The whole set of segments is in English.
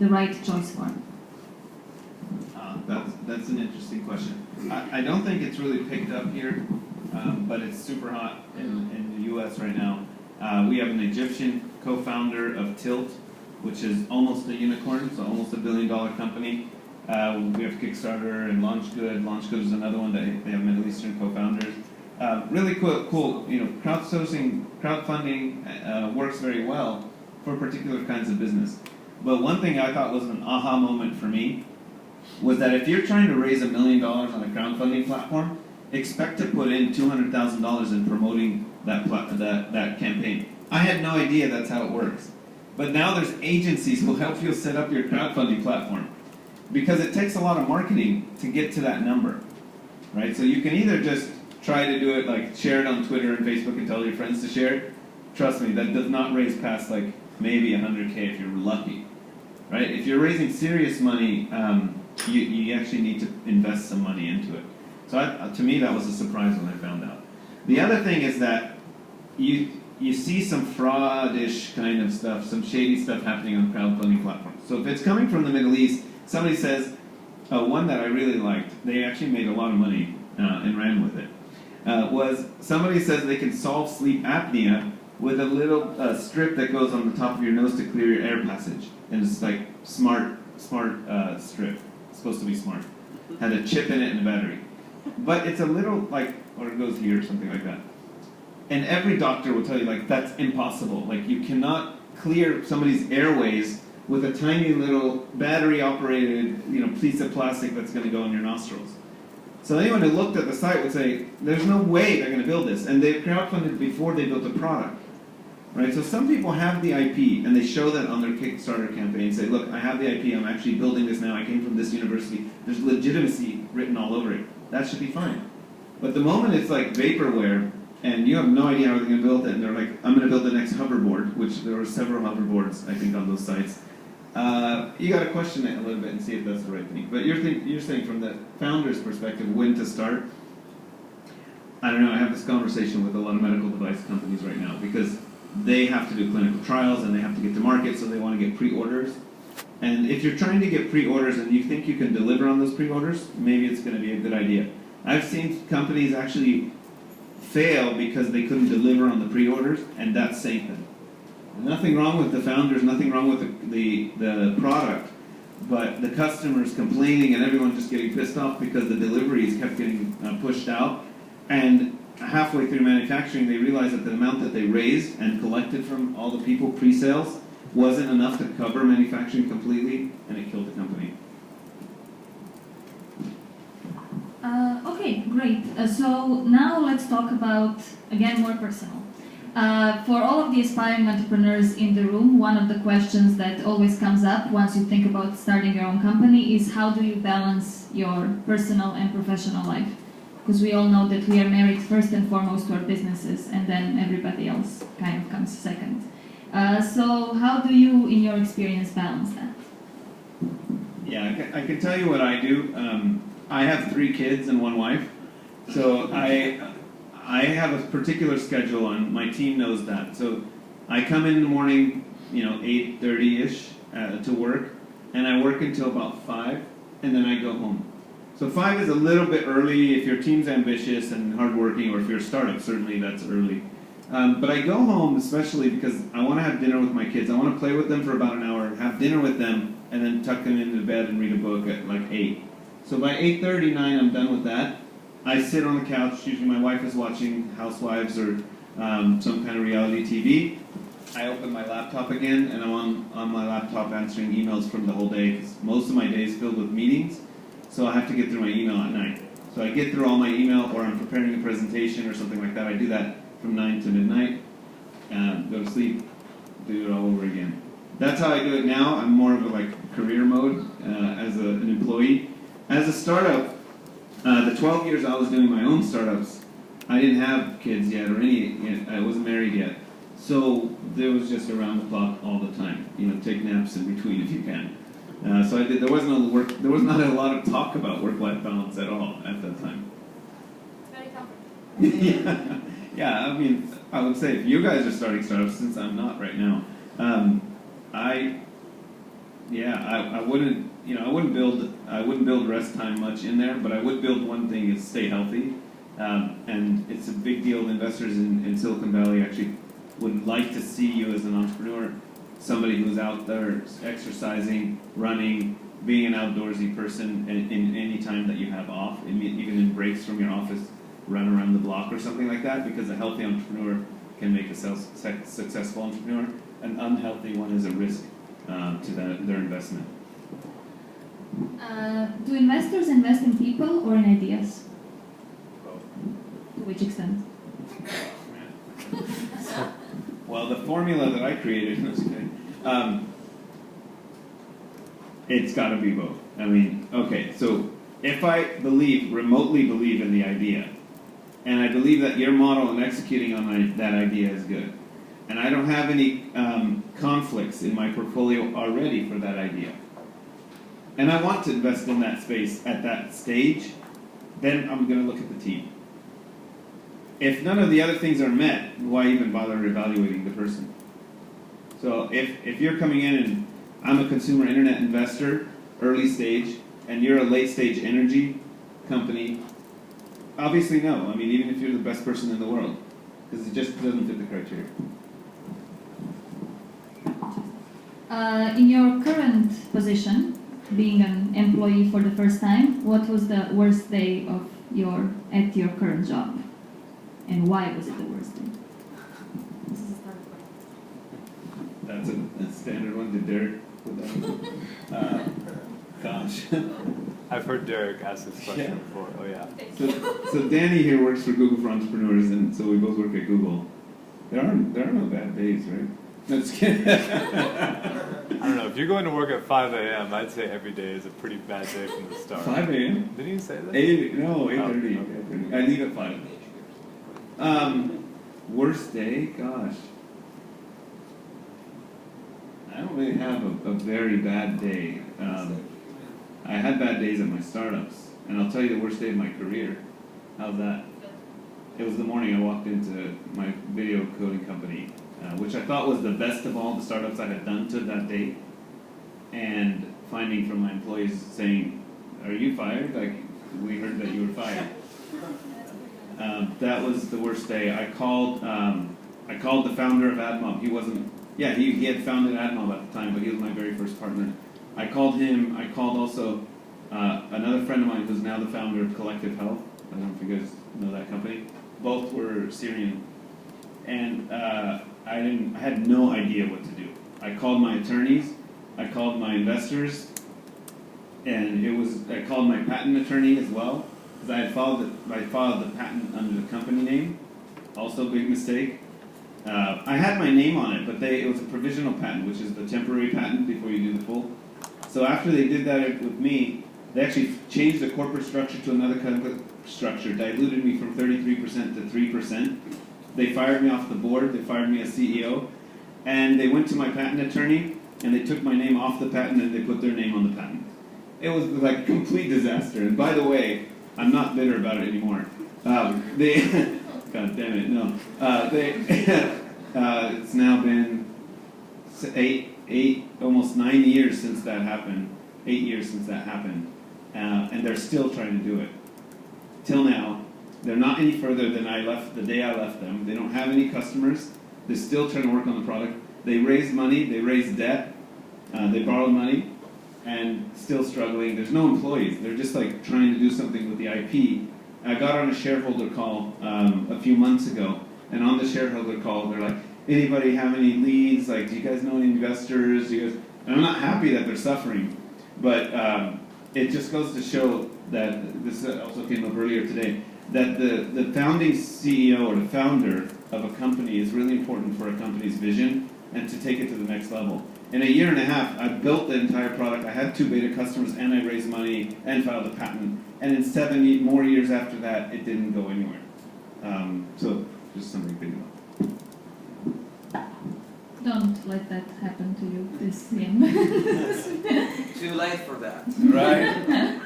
the right choice for? That's an interesting question. I don't think it's really picked up here, but it's super hot in the U.S. right now. We have an Egyptian co-founder of Tilt, which is almost a unicorn, so almost $1 billion company. We have Kickstarter and LaunchGood. LaunchGood is another one that they have Middle Eastern co-founders. Really cool. You know, crowdfunding works very well for particular kinds of business. But one thing I thought was an aha moment for me was that if you're trying to raise $1 million on a crowdfunding platform, expect to put in $200,000 in promoting that campaign. I had no idea that's how it works. But now there's agencies who will help you set up your crowdfunding platform, because it takes a lot of marketing to get to that number, right? So you can either just try to do it, like share it on Twitter and Facebook and tell your friends to share it. Trust me, that does not raise past like maybe 100K if you're lucky, right? If you're raising serious money, you actually need to invest some money into it. So to me, that was a surprise when I found out. The other thing is that you see some fraudish kind of stuff, some shady stuff happening on crowdfunding platforms. So if it's coming from the Middle East, somebody says, one that I really liked, they actually made a lot of money and ran with it, was somebody says they can solve sleep apnea with a little strip that goes on the top of your nose to clear your air passage. And it's like smart strip. It's supposed to be smart. Had a chip in it and a battery. But it's a little like, or it goes here or something like that. And every doctor will tell you, like, that's impossible. Like, you cannot clear somebody's airways with a tiny little battery-operated, piece of plastic that's going to go in your nostrils. So anyone who looked at the site would say, there's no way they're going to build this. And they crowdfunded before they built a product. Right? So some people have the IP, and they show that on their Kickstarter campaign. Say, look, I have the IP, I'm actually building this now, I came from this university. There's legitimacy written all over it. That should be fine. But the moment it's like vaporware, and you have no idea how they're going to build it, and they're like, I'm going to build the next hoverboard, which there were several hoverboards, I think, on those sites. You got to question it a little bit and see if that's the right thing. But you're saying from the founder's perspective, when to start? I don't know, I have this conversation with a lot of medical device companies right now, because they have to do clinical trials and they have to get to market, so they want to get pre-orders. And if you're trying to get pre-orders and you think you can deliver on those pre-orders, maybe it's going to be a good idea. I've seen companies actually fail because they couldn't deliver on the pre-orders, and that saved them. Nothing wrong with the founders, nothing wrong with the product, but the customers complaining and everyone just getting pissed off because the deliveries kept getting pushed out. And halfway through manufacturing, they realized that the amount that they raised and collected from all the people pre-sales wasn't enough to cover manufacturing completely, and it killed the company. Okay, great. So now let's talk about, again, more personal. For all of the aspiring entrepreneurs in the room, one of the questions that always comes up once you think about starting your own company is, how do you balance your personal and professional life? Because we all know that we are married first and foremost to our businesses, and then everybody else kind of comes second. So how do you, in your experience, balance that? Yeah, I can tell you what I do. I have 3 kids and 1 wife, so I have a particular schedule on. My team knows that. So I come in the morning, 8:30-ish to work, and I work until about 5, and then I go home. So 5 is a little bit early if your team's ambitious and hardworking, or if you're a startup, certainly that's early. But I go home especially because I want to have dinner with my kids. I want to play with them for about an hour, have dinner with them, and then tuck them into bed and read a book at like 8. So by 8:30, 9, I'm done with that. I sit on the couch. Usually my wife is watching Housewives or some kind of reality TV. I open my laptop again, and I'm on my laptop answering emails from the whole day, because most of my day is filled with meetings, so I have to get through my email at night. So I get through all my email, or I'm preparing a presentation or something like that. I do that from 9 to midnight, go to sleep, do it all over again. That's how I do it now. I'm more of a career mode as an employee. As a startup, the 12 years I was doing my own startups, I didn't have kids yet, or I wasn't married yet. So there was just around the clock all the time. Take naps in between if you can. So there was not a lot of talk about work-life balance at all at that time. It's very comfortable. Yeah. I mean, I would say if you guys are starting startups, since I'm not right now, Yeah, I wouldn't, I wouldn't build rest time much in there, but I would build one thing is stay healthy. And it's a big deal. Investors in Silicon Valley actually would like to see you as an entrepreneur, somebody who's out there exercising, running, being an outdoorsy person in any time that you have off, even in breaks from your office, run around the block or something like that, because a healthy entrepreneur can make a successful entrepreneur. An unhealthy one is a risk to their investment. Do investors invest in people or in ideas? Both. To which extent? Well, the formula that I created, it's got to be both. I mean, okay, so if I remotely believe in the idea, and I believe that your model and executing on that idea is good, and I don't have any conflicts in my portfolio already for that idea, and I want to invest in that space at that stage, then I'm going to look at the team. If none of the other things are met, why even bother evaluating the person? So if you're coming in and I'm a consumer internet investor, early stage, and you're a late stage energy company, obviously no. I mean, even if you're the best person in the world, because it just doesn't fit the criteria. In your current position, being an employee for the first time, what was the worst day at your current job? And why was it the worst day? That's a standard one. Did Derek put that one? Gosh. I've heard Derek ask this question before. Oh yeah. So Danny here works for Google for Entrepreneurs, and so we both work at Google. There are no bad days, right? No, just kidding. I don't know. If you're going to work at 5 a.m., I'd say every day is a pretty bad day from the start. 5 a.m.? Didn't you say that? 8:30. Oh, okay. I leave at 5. Worst day? Gosh. I don't really have a very bad day. I had bad days at my startups, and I'll tell you the worst day of my career. How's that? It was the morning I walked into my video coding company, which I thought was the best of all the startups I had done to that date, and finding from my employees saying, "Are you fired? Like, we heard that you were fired." That was the worst day. I called the founder of AdMob. He wasn't. Yeah, he had founded AdMob at the time, but he was my very first partner. I called him. I called also another friend of mine who's now the founder of Collective Health. I don't know if you guys know that company. Both were Syrian, and I had no idea what to do. I called my attorneys. I called my investors, and I called my patent attorney as well, because I had filed the patent under the company name. Also a big mistake. I had my name on it, but it was a provisional patent, which is the temporary patent before you do the full. So after they did that with me, they actually changed the corporate structure to another corporate structure, diluted me from 33% to 3%. They fired me off the board, they fired me as CEO, and they went to my patent attorney, and they took my name off the patent, and they put their name on the patent. It was like a complete disaster. And by the way, I'm not bitter about it anymore. God damn it, no. It's now been almost 9 years since that happened. 8 years since that happened. And they're still trying to do it. Till now, they're not any further than the day I left them. They don't have any customers. They're still trying to work on the product. They raised money, they raised debt, they borrowed money, and still struggling. There's no employees. They're just like trying to do something with the IP. I got on a shareholder call a few months ago, and on the shareholder call, they're like, "Anybody have any leads? Like, do you guys know any investors? And I'm not happy that they're suffering, but it just goes to show that, this also came up earlier today, that the founding CEO or the founder of a company is really important for a company's vision and to take it to the next level. In a year and a half, I built the entire product. I had 2 beta customers, and I raised money and filed a patent. And in 7 more years after that, it didn't go anywhere. So just something to think about. Don't let that happen to you this game. Too late for that. Right.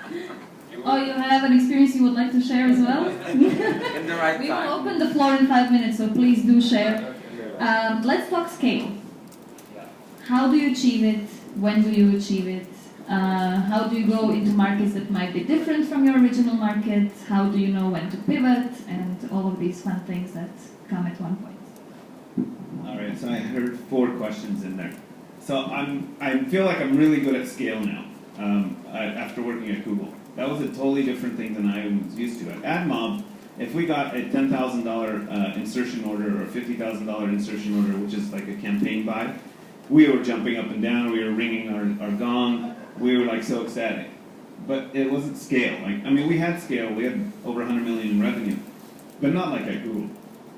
Oh, you have an experience you would like to share as well? In the right We time. will open the floor in 5 minutes, so please do share. Let's talk scale. How do you achieve it? When do you achieve it? How do you go into markets that might be different from your original market? How do you know when to pivot? And all of these fun things that come at one point. All right, so I heard 4 questions in there. So I feel like I'm really good at scale now, after working at Google. That was a totally different thing than I was used to. At AdMob, if we got a $10,000 insertion order or a $50,000 insertion order, which is like a campaign buy, we were jumping up and down, we were ringing our gong, we were like so ecstatic. But it wasn't scale. Like, I mean, we had scale, we had over 100 million in revenue, but not like at Google.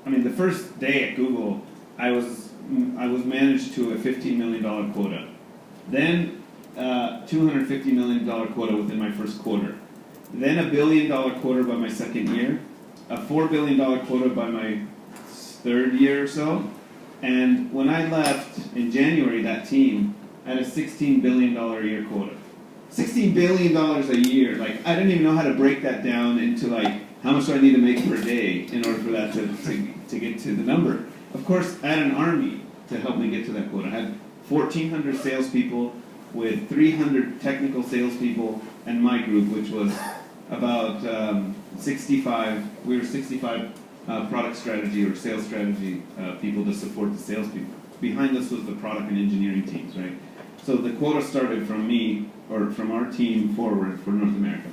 I mean, the first day at Google, I was managed to a $15 million quota. Then $250 million quota within my first quarter. Then $1 billion quota by my second year. A $4 billion quota by my third year or so. And when I left in January, that team had a $16 billion a year quota. $16 billion a year. Like, I didn't even know how to break that down into like, how much do I need to make per day in order for that to get to the number. Of course, I had an army to help me get to that quota. I had 1,400 salespeople with 300 technical salespeople and my group, which was about 65. We were 65 product strategy or sales strategy people to support the salespeople. Behind us was the product and engineering teams, right? So the quota started from me, or from our team forward for North America.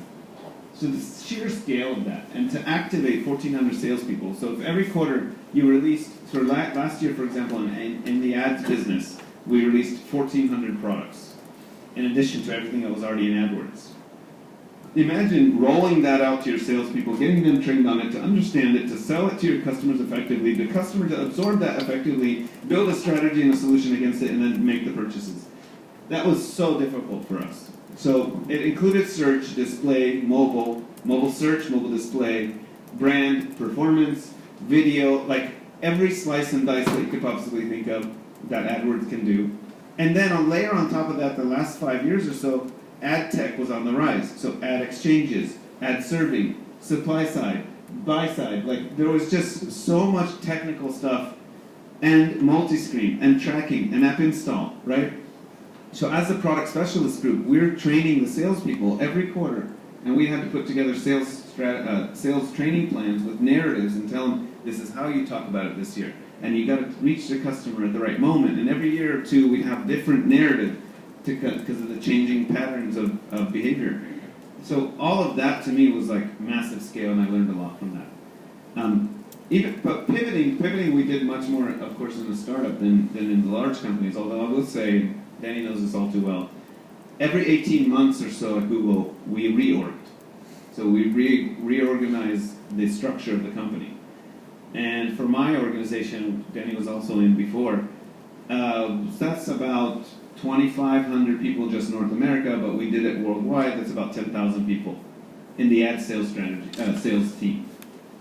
So the sheer scale of that, and to activate 1,400 salespeople. So if every quarter you released, for last year, for example, in the ads business, we released 1,400 products, in addition to everything that was already in AdWords. Imagine rolling that out to your salespeople, getting them trained on it, to understand it, to sell it to your customers effectively, the customer to absorb that effectively, build a strategy and a solution against it, and then make the purchases. That was so difficult for us. So it included search, display, mobile search, mobile display, brand, performance, video, like every slice and dice that you could possibly think of that AdWords can do. And then layer on top of that, the last 5 years or so, ad tech was on the rise. So ad exchanges, ad serving, supply side, buy side, like there was just so much technical stuff, and multi-screen, and tracking, and app install, right? So as a product specialist group, we're training the salespeople every quarter, and we had to put together sales training plans with narratives and tell them, this is how you talk about it this year. And you got to reach the customer at the right moment. And every year or two, we'd have different narrative because of the changing patterns of behavior. So all of that to me was like massive scale, and I learned a lot from that. But pivoting, we did much more, of course, in the startup than in the large companies. Although I will say, Danny knows this all too well. Every 18 months or so at Google, we reorged. So we reorganized the structure of the company. And for my organization, Danny was also in before, that's about 2,500 people just North America, but we did it worldwide. That's about 10,000 people in the ad sales sales team.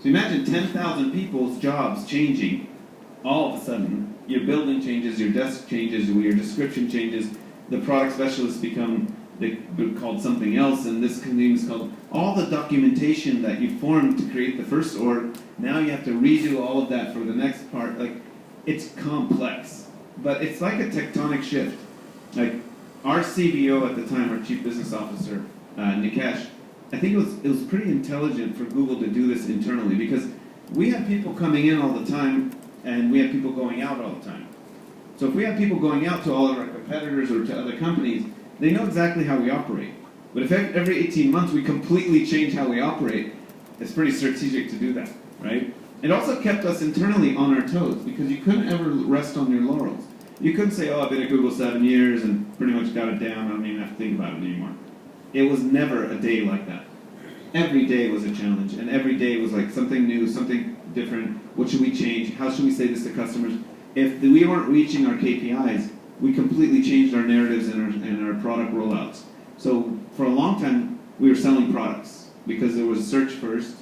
So imagine 10,000 people's jobs changing all of a sudden. Your building changes, your desk changes, your description changes, the product specialists become called something else, and this team is called, all the documentation that you formed to create the first org, now you have to redo all of that for the next part. Like, it's complex, but it's like a tectonic shift. Like, our CBO at the time, our Chief Business Officer, Nikesh, I think it was pretty intelligent for Google to do this internally, because we had people coming in all the time, and we had people going out all the time. So if we have people going out to all of our competitors or to other companies, they know exactly how we operate. But if every 18 months we completely change how we operate, it's pretty strategic to do that, right? It also kept us internally on our toes, because you couldn't ever rest on your laurels. You couldn't say, oh, I've been at Google 7 years and pretty much got it down, I don't even have to think about it anymore. It was never a day like that. Every day was a challenge, and every day was like something new, something different. What should we change? How should we say this to customers? If we weren't reaching our KPIs, we completely changed our narratives and our product rollouts. So for a long time, we were selling products because there was search first,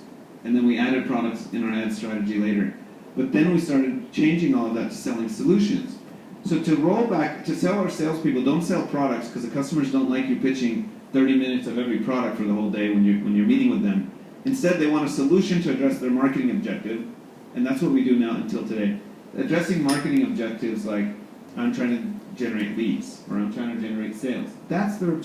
and then we added products in our ad strategy later. But then we started changing all of that to selling solutions. So to roll back, to sell our salespeople, don't sell products because the customers don't like you pitching 30 minutes of every product for the whole day when you're meeting with them. Instead, they want a solution to address their marketing objective, and that's what we do now until today. Addressing marketing objectives like, I'm trying to generate leads or I'm trying to generate sales. That's their objective.